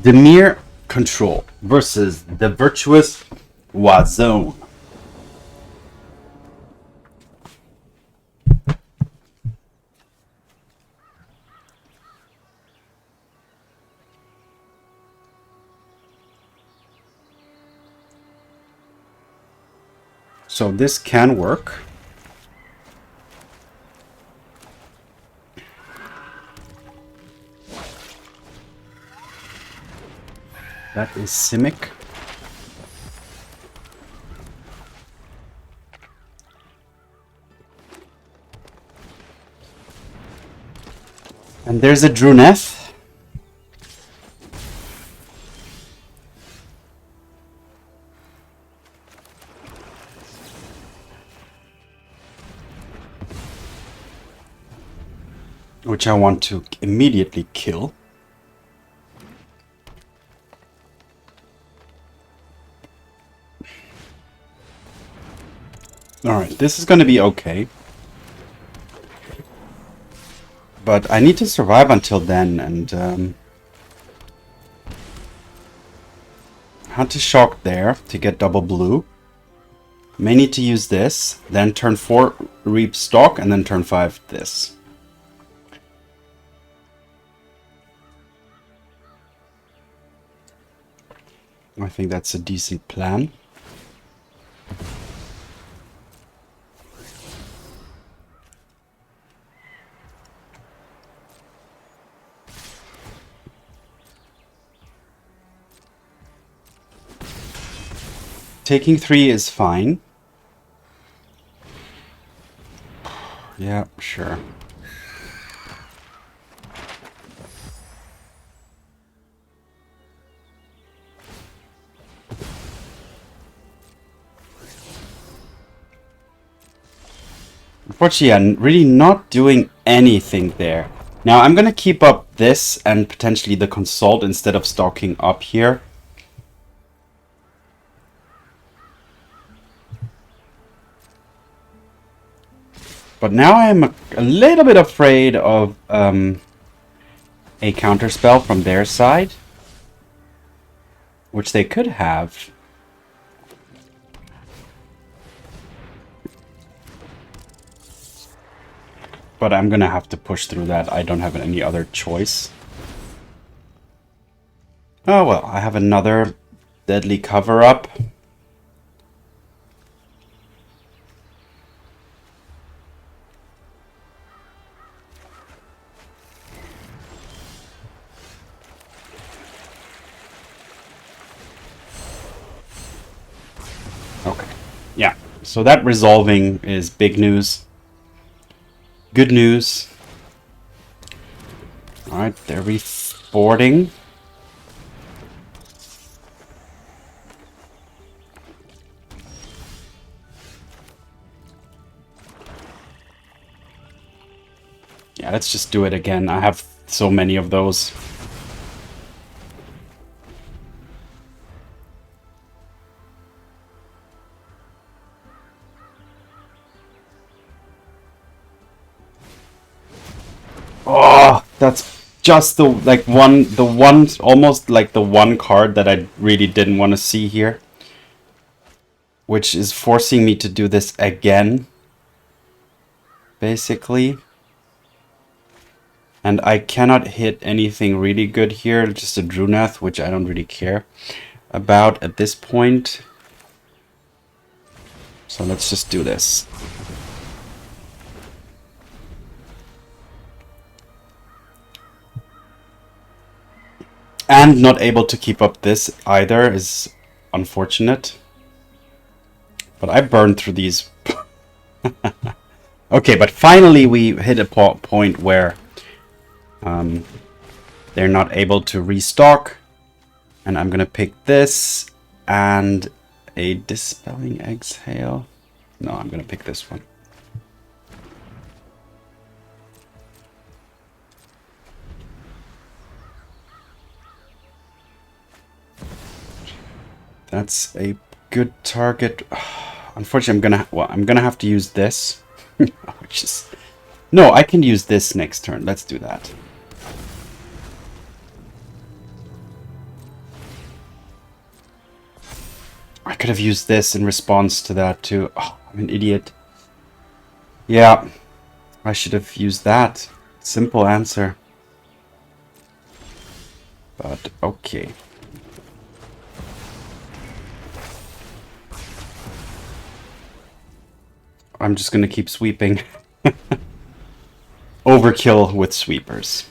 Dimir control versus the virtuous Wazone. So this can work. That is Simic. And there's a Druneth. Which I want to immediately kill. Alright, this is going to be okay. But I need to survive until then, and had to shock there to get double blue. May need to use this, then turn 4 reap stock, and then turn 5 this. I think that's a decent plan. Taking 3 is fine. Yeah, sure. Unfortunately, I'm really not doing anything there. Now, I'm going to keep up this and potentially the Consult instead of stocking up here. But now I'm a little bit afraid of a counterspell from their side. Which they could have. But I'm gonna have to push through that. I don't have any other choice. Oh well, I have another deadly cover-up. Okay, yeah. So that resolving is big news. Good news. Alright, they're refording. Yeah, let's just do it again. I have so many of those. Oh, that's just the almost like the one card that I really didn't want to see here, which is forcing me to do this again, basically. And I cannot hit anything really good here, just a Druneth, which I don't really care about at this point. So let's just do this. And not able to keep up this either is unfortunate. But I burned through these. Okay, but finally we hit a point where they're not able to restock. And I'm going to pick this and a Dispelling Exhale. No, I'm going to pick this one. That's a good target. Unfortunately, I'm gonna have to use this, which is no. I can use this next turn. Let's do that. I could have used this in response to that too. Oh, I'm an idiot. Yeah, I should have used that. Simple answer. But okay. I'm just gonna keep sweeping. Overkill with sweepers.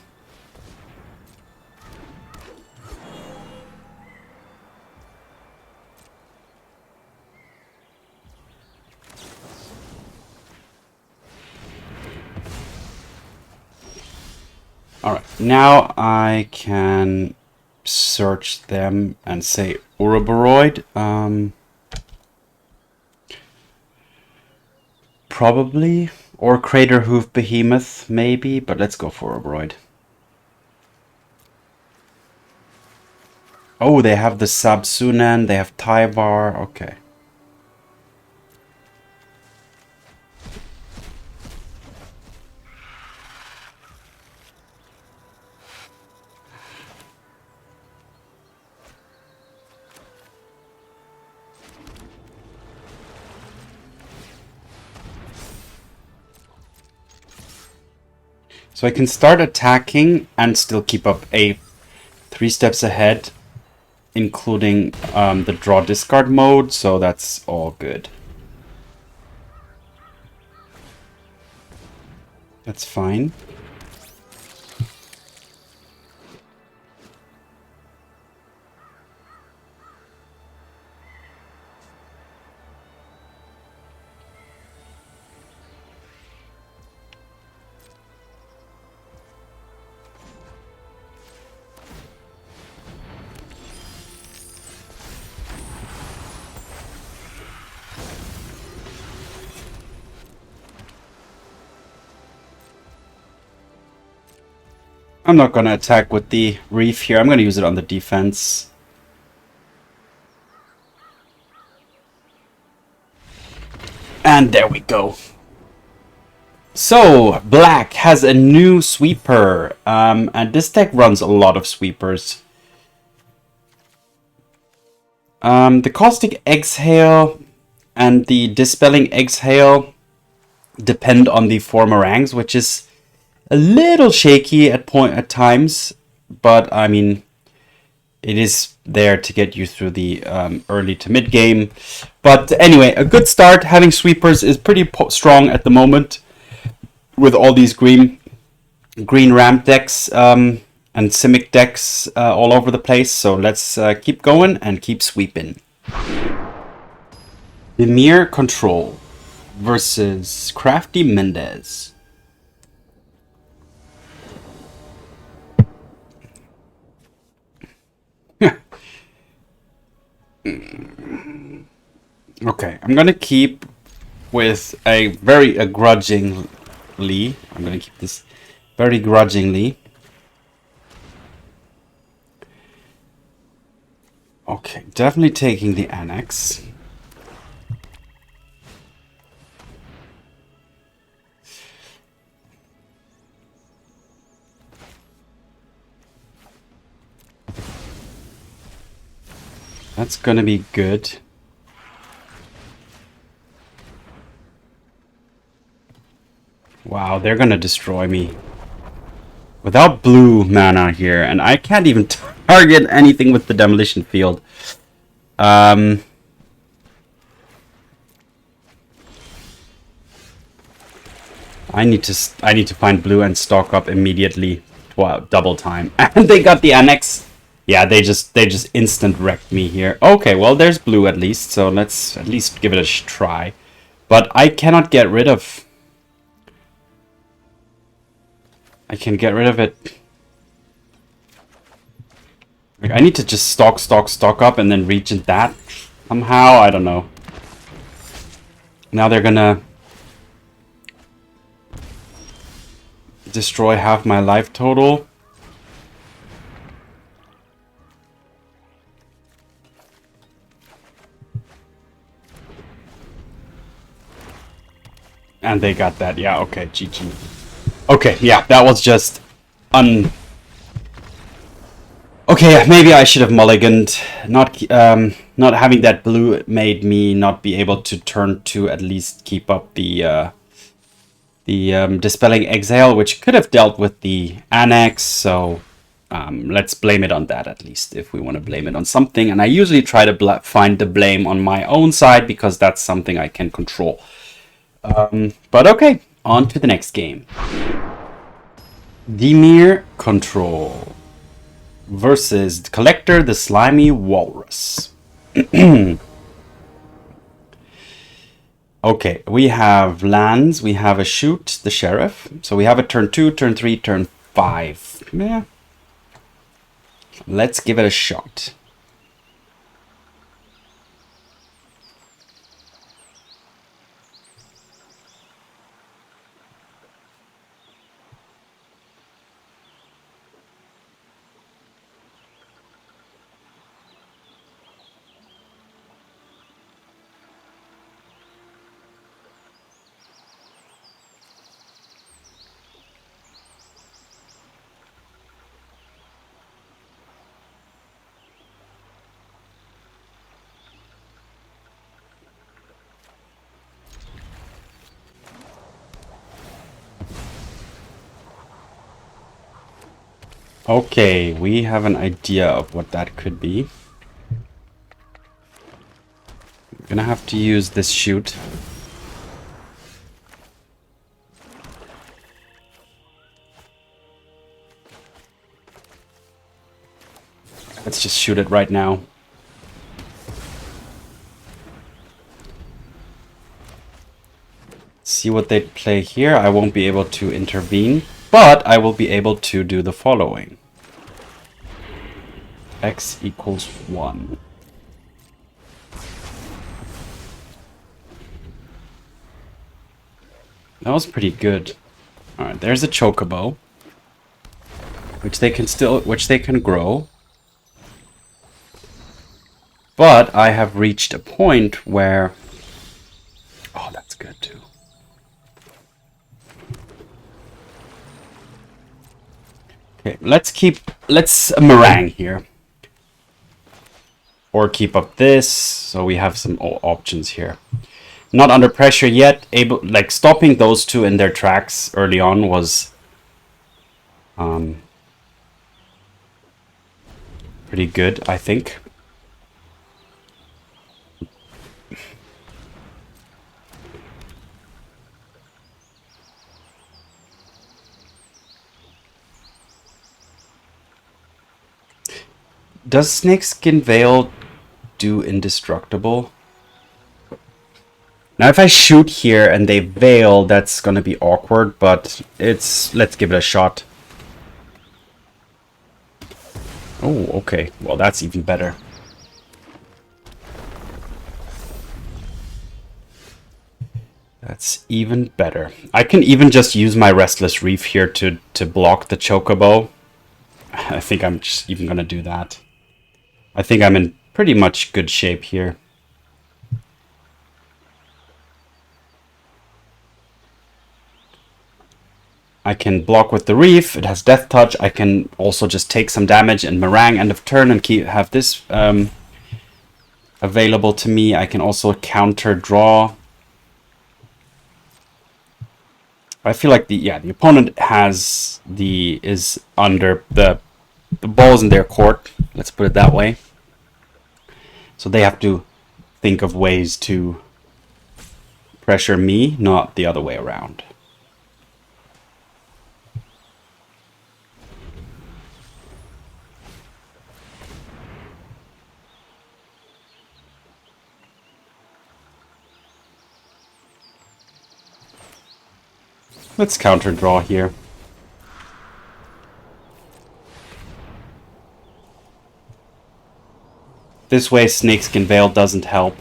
Alright, now I can search them and say Ouroboros. Probably. Or Crater Hoof Behemoth, maybe, but let's go for Ouroboros. Oh, they have the Sabsunan, they have Tyvar, okay. So I can start attacking and still keep up a 3 steps ahead, including the draw discard mode, so that's all good. That's fine. I'm not going to attack with the Reef here. I'm going to use it on the defense. And there we go. So, Black has a new sweeper. And this deck runs a lot of sweepers. The Caustic Exhale and the Dispelling Exhale depend on the 4 Marangs, which is a little shaky at times, but I mean, it is there to get you through the early to mid game. But anyway, a good start. Having sweepers is pretty strong at the moment with all these green ramp decks and Simic decks all over the place. So let's keep going and keep sweeping. Dimir Control versus Crafty Mendez. Okay, I'm gonna keep with a very grudgingly. I'm gonna keep this very grudgingly. Okay, definitely taking the Annex. That's gonna be good. Wow, they're gonna destroy me. Without blue mana here, and I can't even target anything with the Demolition Field. I need to find blue and stock up immediately. Wow, double time. And they got the Annex. Yeah, they just instant wrecked me here. Okay, well there's blue at least, so let's at least give it a try. But I cannot get rid of. I can get rid of it. Like, I need to just stock up and then Regent that somehow. I don't know. Now they're gonna destroy half my life total. And they got that. Yeah, okay, GG. Okay, yeah, that was just Okay, maybe I should have mulliganed. Not Not having that blue made me not be able to turn to at least keep up the Dispelling Exhale, which could have dealt with the Annex, so let's blame it on that at least, if we want to blame it on something. And I usually try to find the blame on my own side, because that's something I can control. But okay, on to the next game. Dimir Control versus Collector the Slimy Walrus. Okay, we have lands, we have a shoot, the sheriff. So we have a turn 2, turn 3, turn 5. Yeah. Let's give it a shot. Okay, we have an idea of what that could be. I'm gonna have to use this shoot. Let's just shoot it right now. See what they play here. I won't be able to intervene, but I will be able to do the following. X equals 1. That was pretty good. Alright, there's a chocobo, which they can grow. But I have reached a point where... Oh, that's good too. Okay, let's Marang here. Or keep up this, so we have some options here. Not under pressure yet. Stopping those two in their tracks early on was pretty good, I think. Does Snakeskin Veil do indestructible? Now if I shoot here and they Veil, that's gonna be awkward, but let's give it a shot. Oh, okay. Well, that's even better. That's even better. I can even just use my Restless Reef here to block the Chocobo. I think I'm just even gonna do that. I think I'm in pretty much good shape here. I can block with the Reef. It has Death Touch. I can also just take some damage and Marang end of turn and have this available to me. I can also counter draw. I feel like the opponent is under the ball's in their court. Let's put it that way. So they have to think of ways to pressure me, not the other way around. Let's counter draw here. This way Snakeskin Veil doesn't help.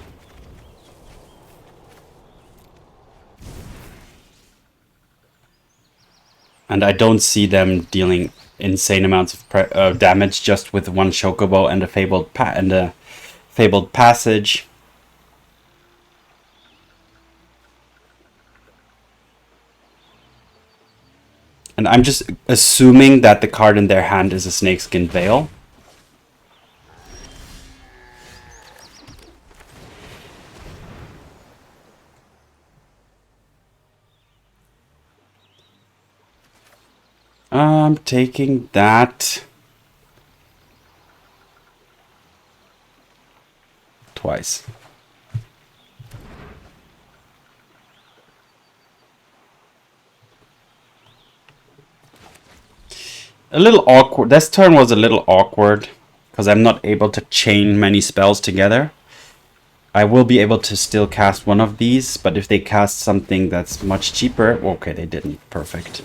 And I don't see them dealing insane amounts of damage just with one Chocobo and a Fabled Passage. And I'm just assuming that the card in their hand is a Snakeskin Veil. I'm taking that twice. A little awkward. This turn was a little awkward because I'm not able to chain many spells together. I will be able to still cast one of these, but if they cast something that's much cheaper... Okay, they didn't. Perfect.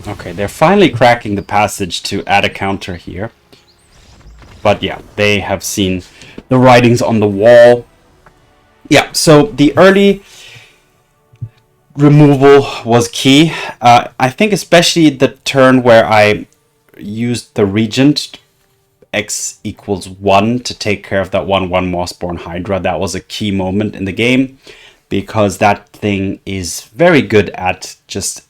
Okay, they're finally cracking the passage to add a counter here. But yeah, they have seen the writings on the wall. Yeah, so the early removal was key. I think especially the turn where I used the Regent X equals 1 to take care of that 1/1 Mossborn Hydra. That was a key moment in the game because that thing is very good at just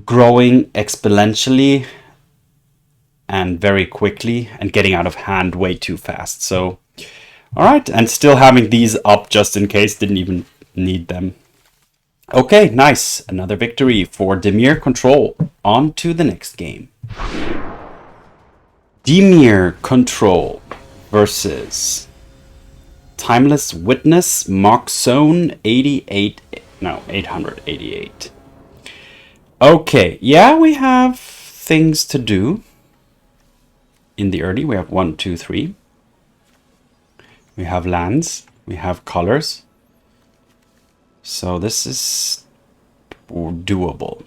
growing exponentially and very quickly and getting out of hand way too fast. So, alright, and still having these up just in case, didn't even need them. Okay, nice. Another victory for Dimir Control. On to the next game. Dimir Control versus Timeless Witness Mock Zone 888. Okay, yeah, we have things to do in the early. We have 1, 2, 3. We have lands. We have colors. So this is doable.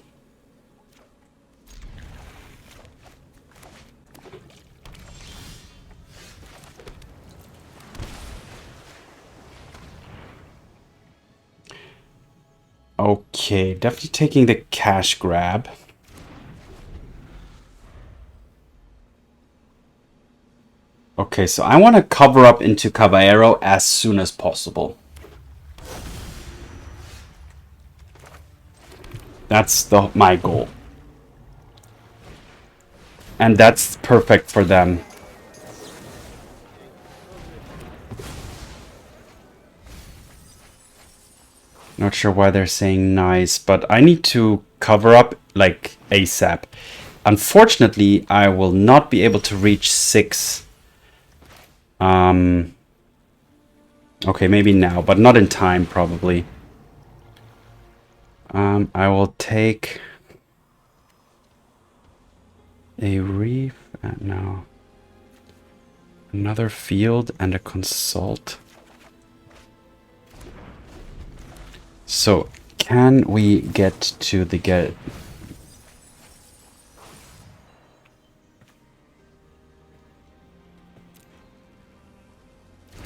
Okay, definitely taking the cash grab. Okay, so I want to cover up into Caballero as soon as possible. That's my goal. And that's perfect for them. Not sure why they're saying nice, but I need to cover up like ASAP. Unfortunately, I will not be able to reach 6. Okay, maybe now, but not in time, probably. I will take a reef. No. Another field and a consult. So, can we get to the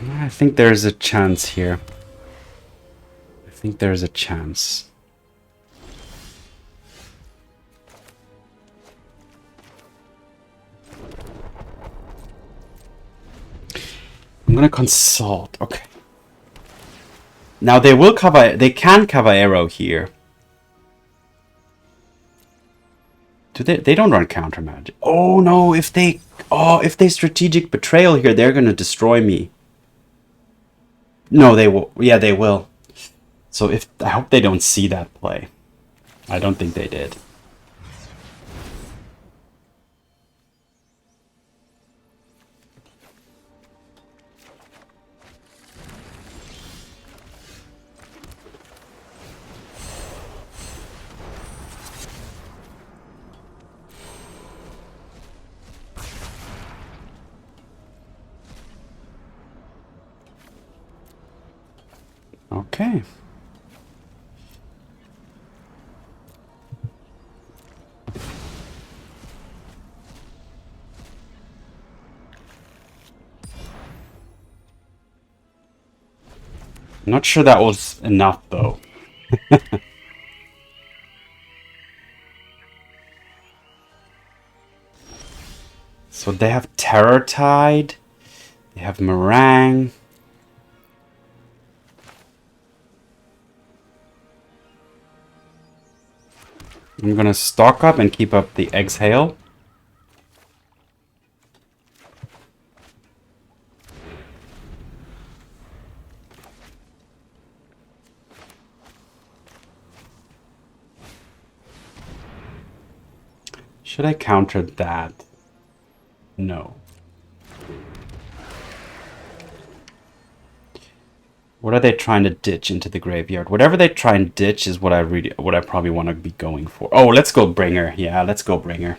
I think there's a chance here. I think there's a chance. I'm gonna consult. Okay. Now they will cover. They can Caballero here. Do they? They don't run counter magic. Oh no! If they strategic betrayal here, they're gonna destroy me. No, they will. Yeah, they will. So I hope they don't see that play. I don't think they did. Okay. I'm not sure that was enough, though. So they have Terror Tide. They have Marang. I'm gonna stock up and keep up the Exhale. Should I counter that? No. What are they trying to ditch into the graveyard? Whatever they try and ditch is what I probably want to be going for. Oh, let's go Bringer. Yeah, let's go Bringer.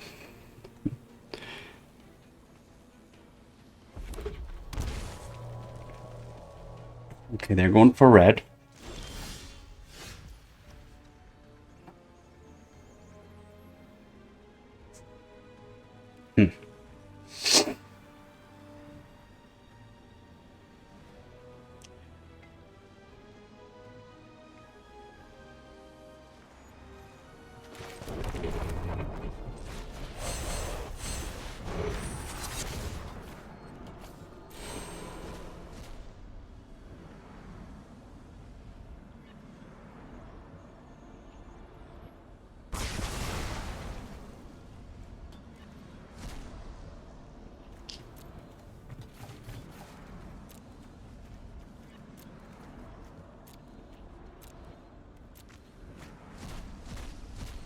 Okay, they're going for red.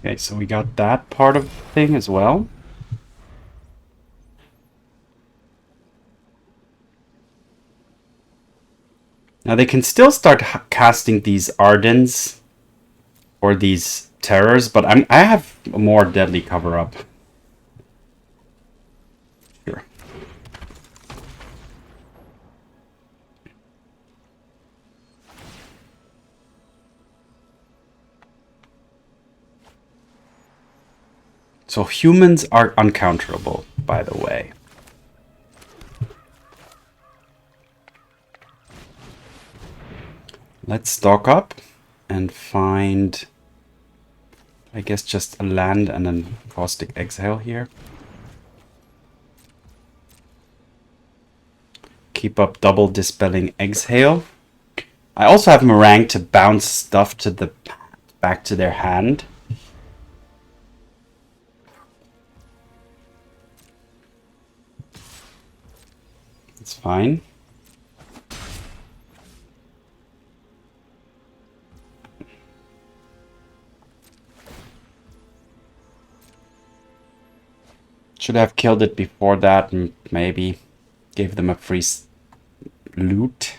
Okay, so we got that part of the thing as well. Now they can still start casting these Ardens or these Terrors, but I have a more deadly cover up. Sure. So humans are uncounterable, by the way. Let's stock up and find, I guess, just a land and then Caustic Exhale here. Keep up double Dispelling Exhale. I also have Marang to bounce stuff to the back to their hand. It's fine. Should have killed it before that and maybe gave them a free loot.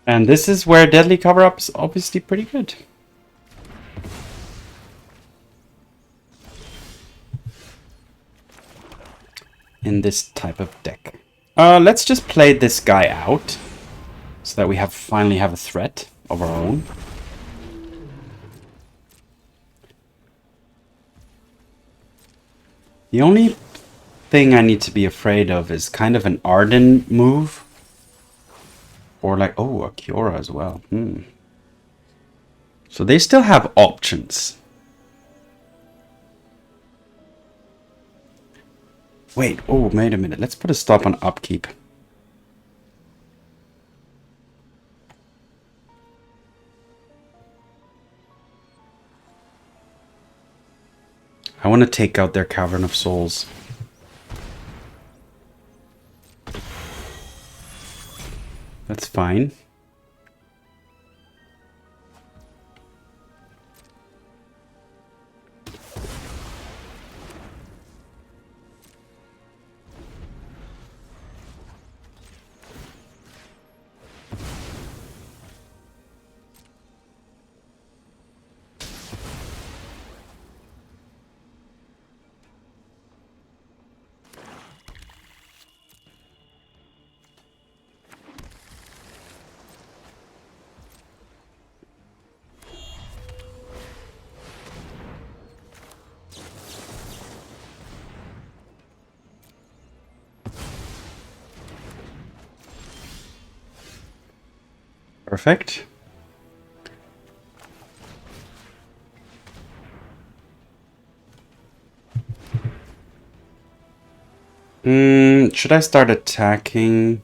And this is where deadly cover-up is obviously pretty good. In this type of deck. Let's just play this guy out so that we finally have a threat of our own. The only thing I need to be afraid of is kind of an Arden move. Or like, oh, a Kiora as well. So they still have options. Wait, oh, wait a minute. Let's put a stop on upkeep. I want to take out their Cavern of Souls. That's fine. Perfect. Should I start attacking?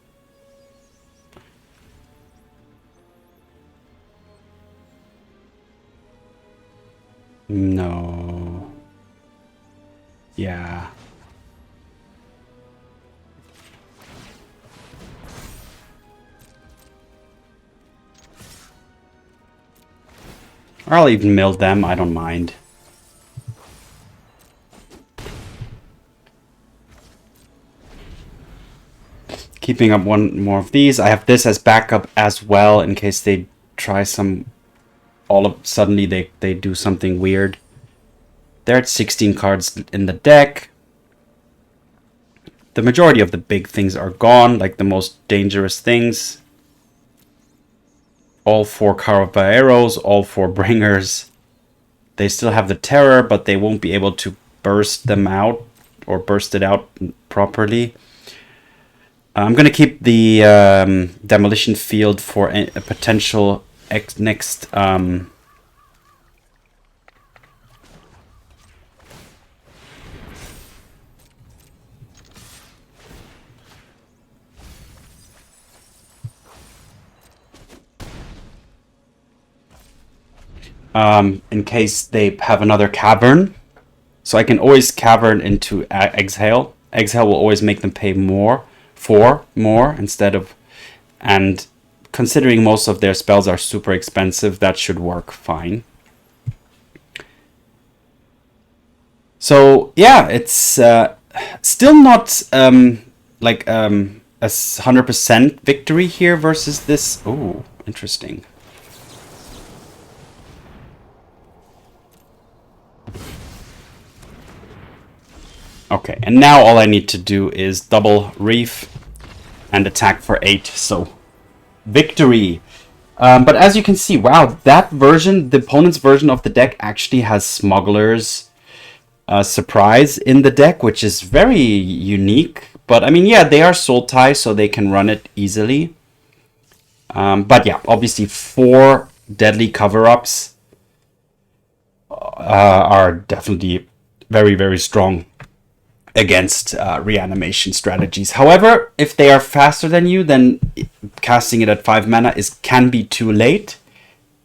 No. Yeah. I'll even mill them, I don't mind. Keeping up one more of these. I have this as backup as well in case they try some... Suddenly they do something weird. They're at 16 cards in the deck. The majority of the big things are gone, like the most dangerous things. All 4 Caraballeros, all 4 Bringers. They still have the Terror, but they won't be able to burst them out or burst it out properly. I'm going to keep the Demolition Field for a potential next... in case they have another Cavern. So I can always Cavern into Exhale. Exhale will always make them pay more instead of... And considering most of their spells are super expensive, that should work fine. So yeah, it's still not like a 100% victory here versus this. Oh, interesting. Okay, and now all I need to do is double Reef and attack for 8, so victory. But as you can see, wow, that version, the opponent's version of the deck actually has Smuggler's Surprise in the deck, which is very unique. But I mean, yeah, they are Soul Tie, so they can run it easily. But yeah, obviously 4 deadly cover-ups are definitely very, very strong against reanimation strategies. However, if they are faster than you, then casting it at 5 mana can be too late.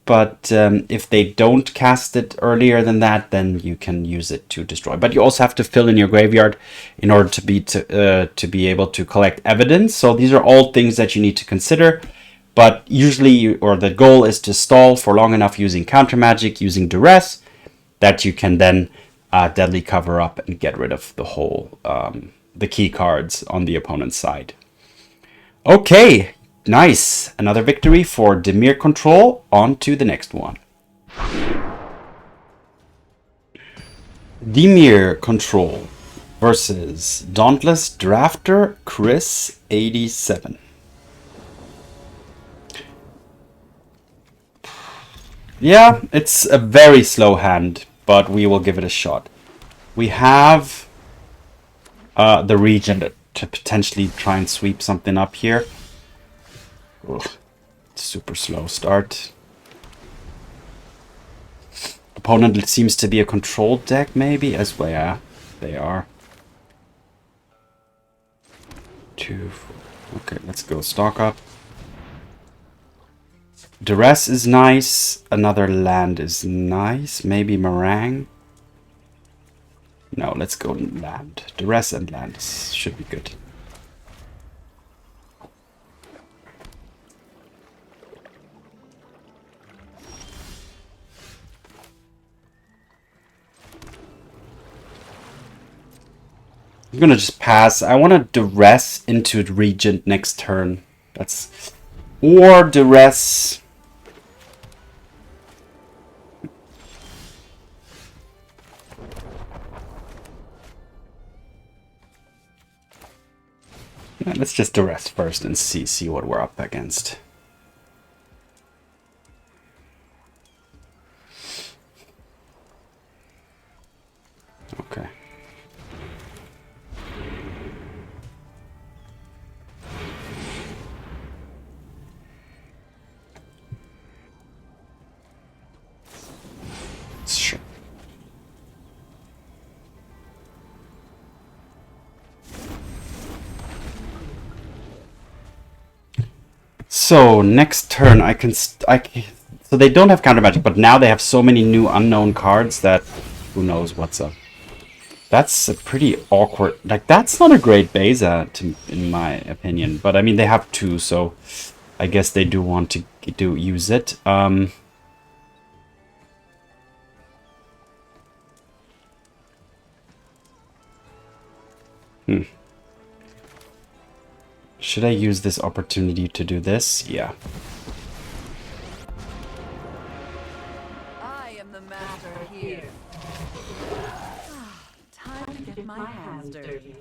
But if they don't cast it earlier than that, then you can use it to destroy. But you also have to fill in your graveyard in order to be able to collect evidence. So these are all things that you need to consider. But usually, or the goal is to stall for long enough using counter magic, using Duress, that you can then deadly cover up and get rid of the whole the key cards on the opponent's side. Okay, nice. Another victory for Dimir control. On to the next one. Dimir control versus Dauntless Drafter Chris 87. Yeah, it's a very slow hand, but we will give it a shot. We have the Regent to potentially try and sweep something up here. Ugh, super slow start. Opponent seems to be a controlled deck, maybe, as well. Yeah, they are. 2, 4. Okay, let's go stock up. Duress is nice. Another land is nice. Maybe Marang. No, let's go land. Duress and land should be good. I'm gonna just pass. I want to Duress into Regent next turn. That's... Or Duress... Let's just Duress first and see what we're up against. Okay. So next turn so they don't have counter magic, but now they have so many new unknown cards that who knows what's up. That's a pretty awkward, like that's not a great beza in my opinion, but I mean they have two, so I guess they do want to use it. Should I use this opportunity to do this? Yeah. I am the master here. Time to get my hands dirty.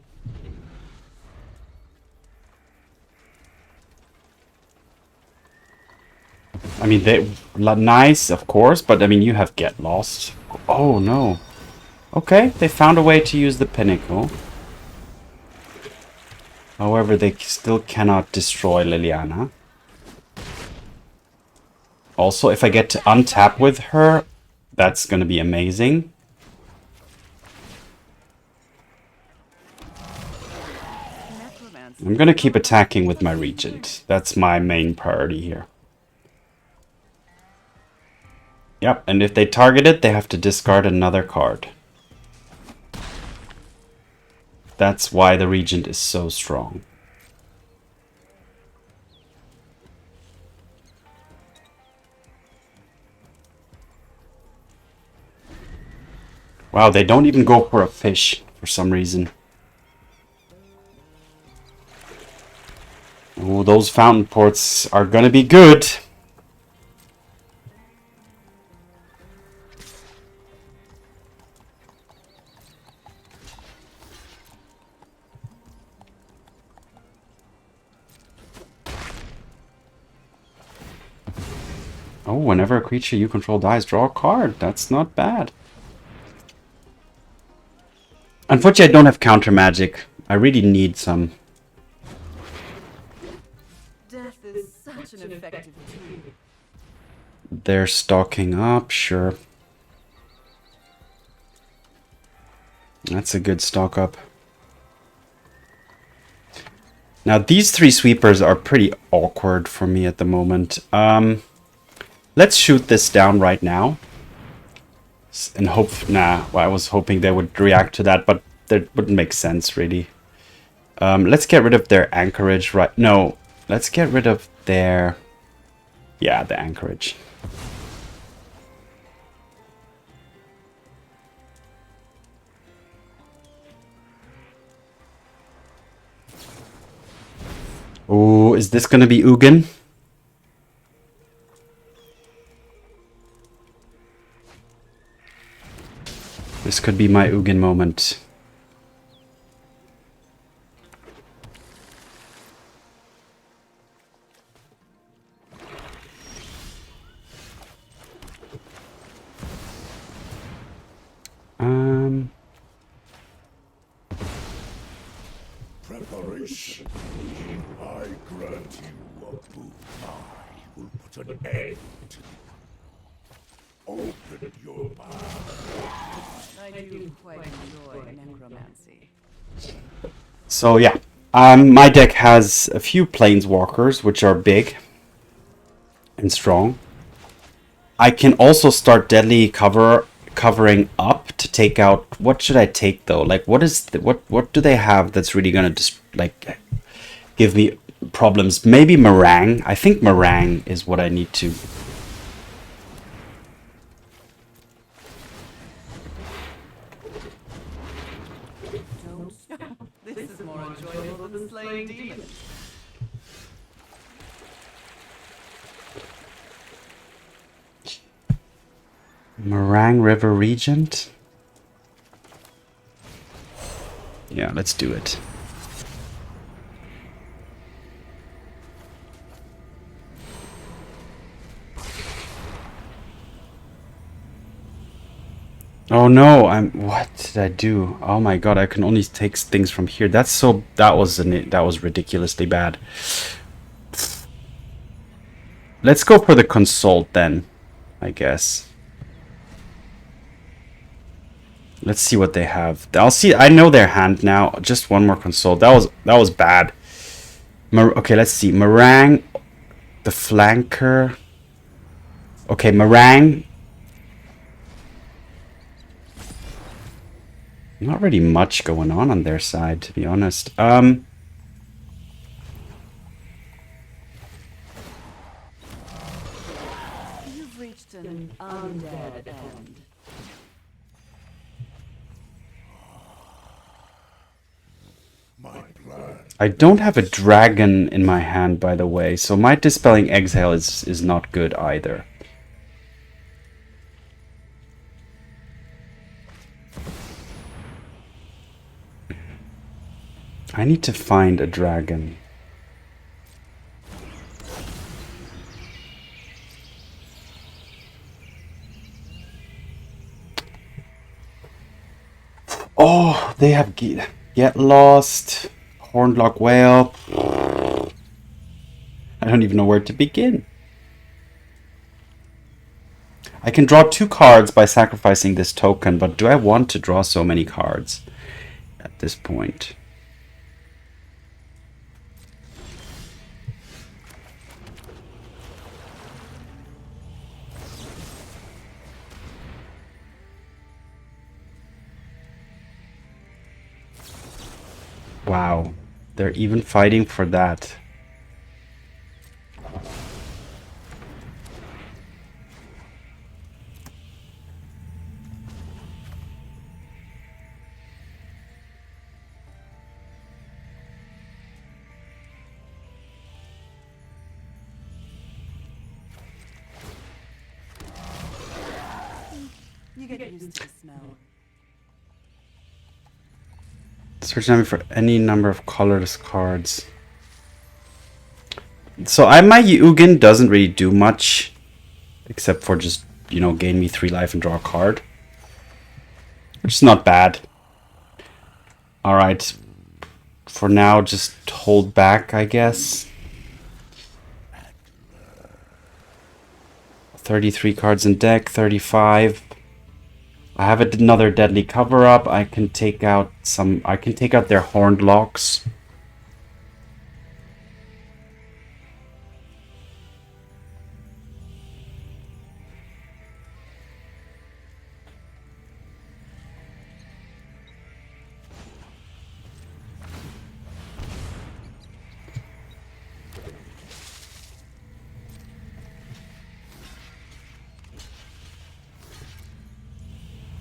I mean, they nice, of course, but I mean, you have Get Lost. Oh, no. Okay, they found a way to use the Pinnacle. However, they still cannot destroy Liliana. Also, if I get to untap with her, that's going to be amazing. I'm going to keep attacking with my Regent. That's my main priority here. Yep, and if they target it, they have to discard another card. That's why the Regent is so strong. Wow, they don't even go for a fish for some reason. Oh, those Fountainports are gonna be good. Oh, whenever a creature you control dies, draw a card. That's not bad. Unfortunately, I don't have counter magic. I really need some. Death is such an effective tool. They're stocking up, sure. That's a good stock up. Now, these three sweepers are pretty awkward for me at the moment. Let's shoot this down right now. And hope... Nah, well, I was hoping they would react to that, but that wouldn't make sense, really. Let's get rid of their anchorage right... No, let's get rid of their... Yeah, the anchorage. Oh, is this gonna be Ugin? This could be my Ugin moment. Preparation. I grant you a boon. I will put an end to you. Open your mouth. I do quite enjoy necromancy. So yeah, my deck has a few planeswalkers, which are big and strong. I can also start deadly covering up to take out. What should I take though? Like, what do they have that's really gonna just like give me problems? Maybe Marang. I think Marang is what I need to. This is more enjoyable than slaying demons. Marang River Regent? Yeah, let's do it. Oh no, what did I do? Oh my god, I can only take things from here. That was ridiculously bad. Let's go for the consult then, I guess. Let's see what they have. I know their hand now. Just one more consult. That was bad. Okay, let's see. Marang. the flanker. Okay, Marang. Not really much going on their side, to be honest. You've reached an undead end. My plan. I don't have a dragon in my hand, by the way, so my Dispelling Exhale is not good either. I need to find a dragon. Oh, they have Get Lost, Hornlock Whale. I don't even know where to begin. I can draw 2 cards by sacrificing this token, but do I want to draw so many cards at this point? Wow, they're even fighting for that. You get used to the smell. Search enemy for any number of colorless cards. So my Ugin doesn't really do much, except for just, you know, gain me 3 life and draw a card. Which is not bad. Alright. For now, just hold back, I guess. 33 cards in deck, 35. I have another deadly cover-up. I can take out their horned locks.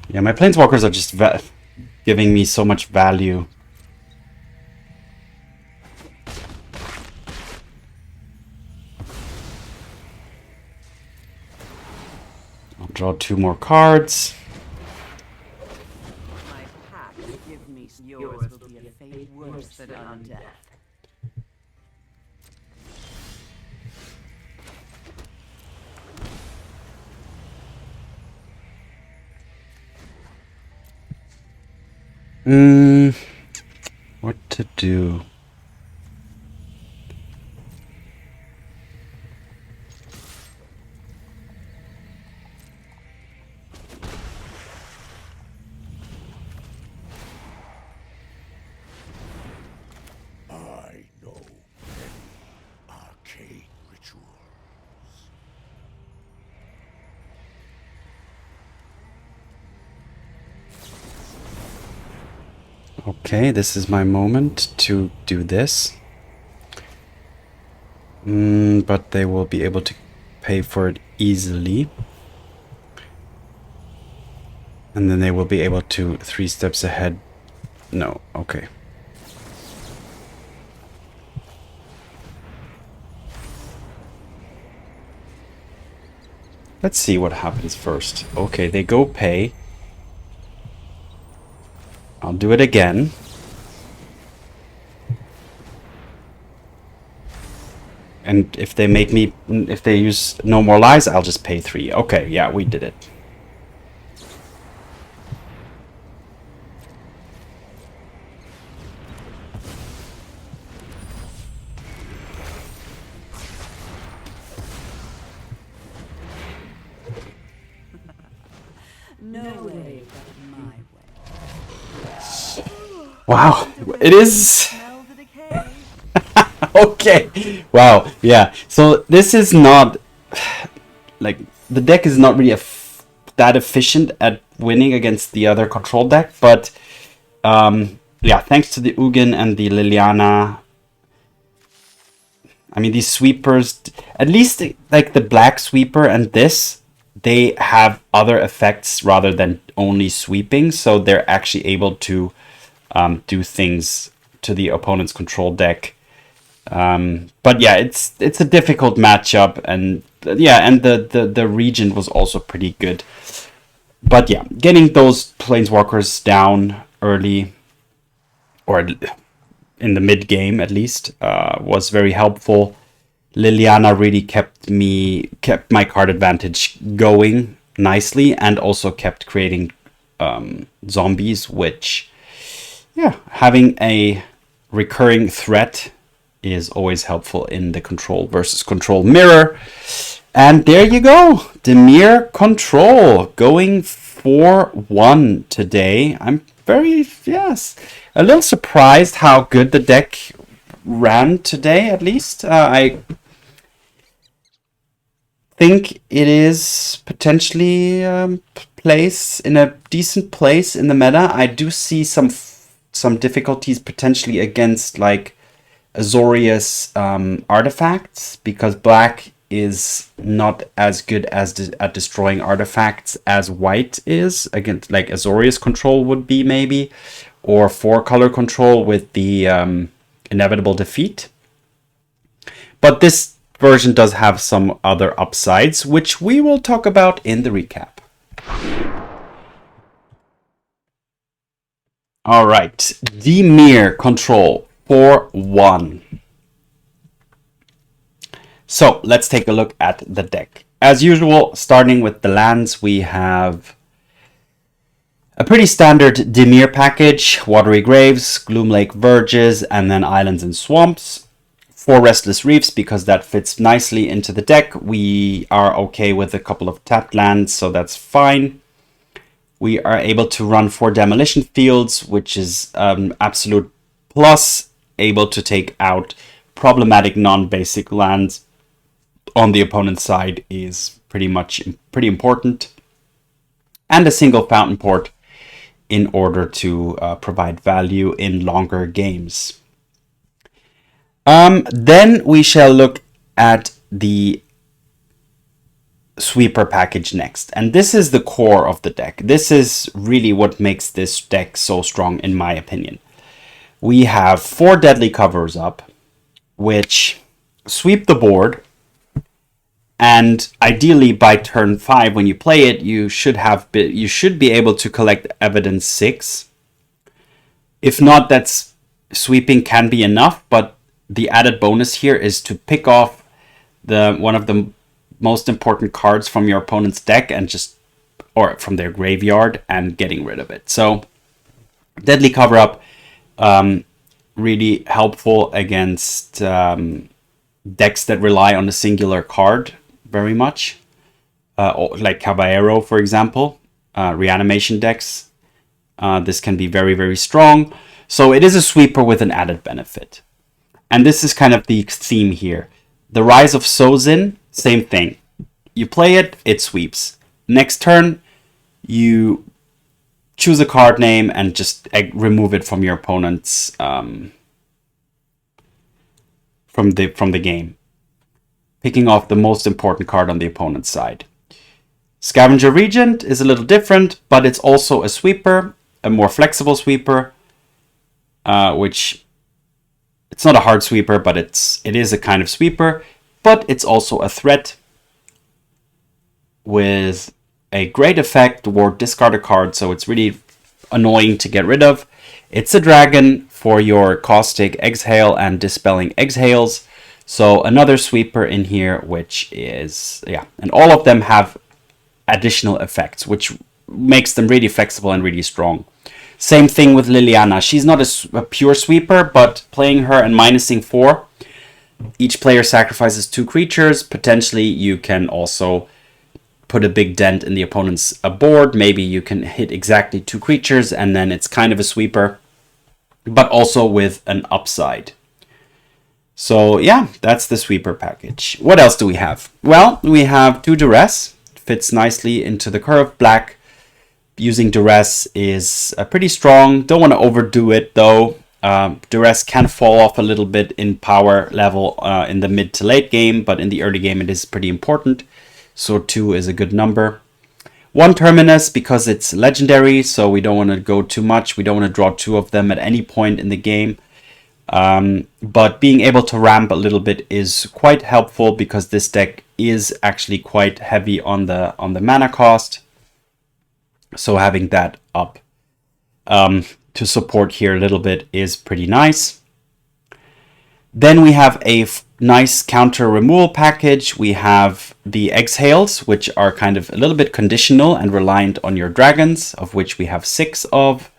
Yeah, my planeswalkers are just giving me so much value. I'll draw 2 more cards. My pack give me yours will be a fate worse than undeath. What to do? I know many arcane rituals. Okay, this is my moment to do this. But they will be able to pay for it easily. And then they will be able to 3 steps ahead. No, okay. Let's see what happens first. Okay, they go pay. I'll do it again. And if they use no more lies, I'll just pay 3. Okay, yeah, we did it. No way but my way. Wow, it is. Smell the decay. Okay. Wow. Yeah. So this is not like the deck is not really that efficient at winning against the other control deck, but yeah, thanks to the Ugin and the Liliana. I mean, these sweepers, at least like the black sweeper and this, they have other effects rather than only sweeping, so they're actually able to do things to the opponent's control deck. But yeah, it's a difficult matchup, and yeah, and the Regent was also pretty good. But yeah, getting those planeswalkers down early, or in the mid game at least, was very helpful. Liliana really kept my card advantage going nicely, and also kept creating zombies, which, yeah, having a recurring threat is always helpful in the control versus control mirror. And there you go, Dimir control going 4-1 today. I'm very, yes, a little surprised how good the deck ran today, at least. I think it is potentially place in a decent place in the meta. I do see some difficulties potentially against like Azorius artifacts, because black is not as good as at destroying artifacts as white is against, like Azorius control would be maybe, or 4-color control with the inevitable defeat. But this version does have some other upsides, which we will talk about in the recap. All right, Dimir control 4-1. So let's take a look at the deck. As usual, starting with the lands, we have a pretty standard Dimir package: Watery Graves, Gloomlake Verges, and then Islands and Swamps. 4 Restless Reefs, because that fits nicely into the deck. We are okay with a couple of tapped lands, so that's fine. We are able to run 4 Demolition Fields, which is absolute plus, able to take out problematic non-basic lands on the opponent's side is pretty important. And a single Fountainport in order to provide value in longer games. Then we shall look at the sweeper package next, and this is the core of the deck. This is really what makes this deck so strong, in my opinion. We have 4 deadly covers up, which sweep the board, and ideally by turn 5 when you play it, you should be able to collect evidence 6. If not, that's sweeping can be enough, but the added bonus here is to pick off one of the most important cards from your opponent's deck or from their graveyard, and getting rid of it. So deadly cover up, really helpful against decks that rely on a singular card very much, like Caballero, for example, reanimation decks. This can be very, very strong. So it is a sweeper with an added benefit. And this is kind of the theme here. The Rise of Sozin, same thing. You play it, it sweeps. Next turn, you choose a card name and just remove it from your opponent's from the game, picking off the most important card on the opponent's side. Scavenger Regent is a little different, but it's also a sweeper, a more flexible sweeper, which it's not a hard sweeper, but it is a kind of sweeper, but it's also a threat with a great effect or discard a card, so it's really annoying to get rid of. It's a dragon for your Caustic Exhale and Dispelling Exhales, so another sweeper in here, which is, yeah, and all of them have additional effects, which makes them really flexible and really strong. Same thing with Liliana. She's not a pure sweeper, but playing her and minusing 4, each player sacrifices 2 creatures. Potentially you can also put a big dent in the opponent's board. Maybe you can hit exactly 2 creatures, and then it's kind of a sweeper, but also with an upside. So yeah, that's the sweeper package. What else do we have? Well, we have 2 Duress. Fits nicely into the curve. Black using Duress is pretty strong. Don't want to overdo it though. Duress can fall off a little bit in power level in the mid to late game, but in the early game it is pretty important. So 2 is a good number. 1 Terminus because it's legendary, so we don't want to go too much. We don't want to draw 2 of them at any point in the game. But being able to ramp a little bit is quite helpful because this deck is actually quite heavy on the mana cost. So having that up to support here a little bit is pretty nice. Then we have a nice counter removal package. We have the Exhales, which are kind of a little bit conditional and reliant on your dragons, of which we have 6 of.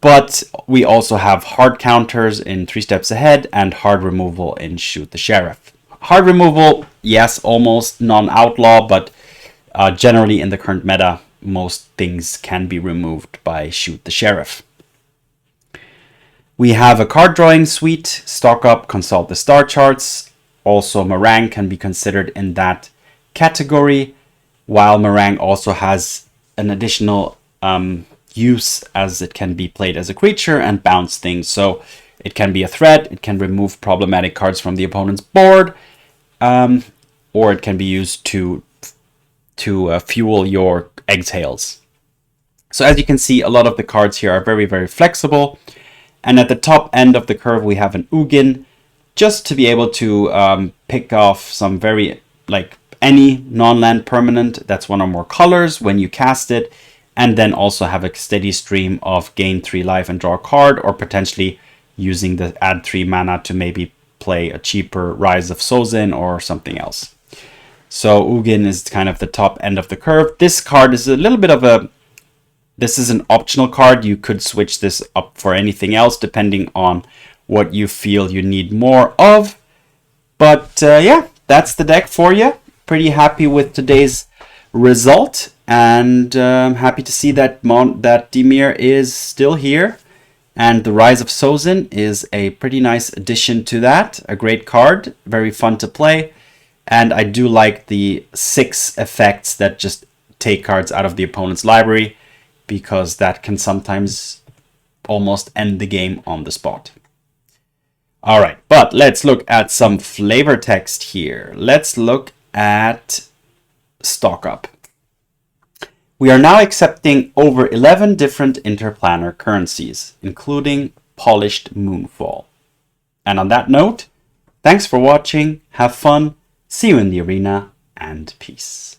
But we also have hard counters in 3 Steps Ahead and hard removal in Shoot the Sheriff. Hard removal, yes, almost non-outlaw, but generally in the current meta, most things can be removed by Shoot the Sheriff. We have a card drawing suite, stock up, consult the star charts. Also, Marang can be considered in that category, while Marang also has an additional use as it can be played as a creature and bounce things. So it can be a threat, it can remove problematic cards from the opponent's board, or it can be used to fuel your exhales. So as you can see, a lot of the cards here are very, very flexible. And at the top end of the curve, we have an Ugin, just to be able to pick off some any non-land permanent that's 1 or more colors when you cast it, and then also have a steady stream of gain 3 life and draw a card, or potentially using the add 3 mana to maybe play a cheaper Rise of Sozin or something else. So Ugin is kind of the top end of the curve. This card is a little bit of this is an optional card. You could switch this up for anything else depending on what you feel you need more of. But yeah, that's the deck for you. Pretty happy with today's result, and happy to see that Dimir is still here. And the Rise of Sozin is a pretty nice addition to that. A great card, very fun to play. And I do like the 6 effects that just take cards out of the opponent's library, because that can sometimes almost end the game on the spot. All right, but let's look at some flavor text here. Let's look at stock up. We are now accepting over 11 different interplanar currencies, including polished Moonfall. And on that note, thanks for watching, have fun, see you in the arena, and peace.